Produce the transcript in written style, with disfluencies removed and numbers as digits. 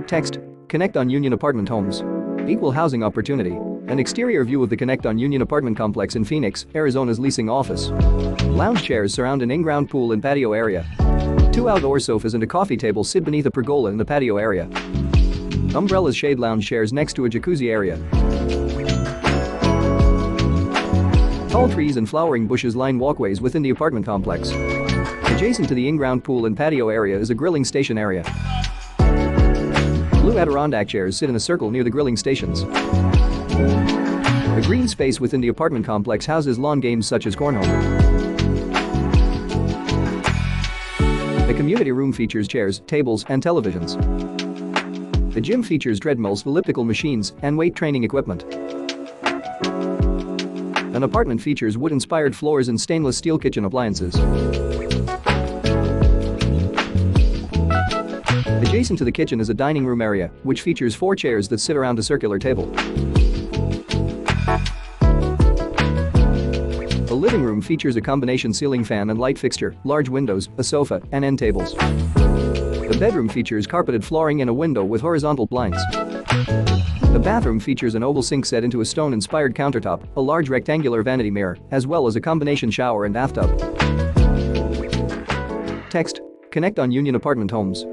Text: Connect on Union Apartment Homes. Equal housing opportunity. An exterior view of the Connect on Union apartment complex in Phoenix, Arizona's leasing office. Lounge chairs surround an in-ground pool and patio area. 2 outdoor sofas and a coffee table sit beneath a pergola in the patio area. Umbrellas shade lounge chairs next to a jacuzzi area. Tall trees and flowering bushes line walkways within the apartment complex. Adjacent to the in-ground pool and patio area is a grilling station area. Blue Adirondack chairs sit in a circle near the grilling stations. A green space within the apartment complex houses lawn games such as cornhole. The community room features chairs, tables, and televisions. The gym features treadmills, elliptical machines, and weight training equipment. An apartment features wood-inspired floors and stainless steel kitchen appliances. Adjacent to the kitchen is a dining room area, which features 4 chairs that sit around a circular table. The living room features a combination ceiling fan and light fixture, large windows, a sofa, and end tables. The bedroom features carpeted flooring and a window with horizontal blinds. The bathroom features an oval sink set into a stone-inspired countertop, a large rectangular vanity mirror, as well as a combination shower and bathtub. Text: Connect on Union Apartment Homes.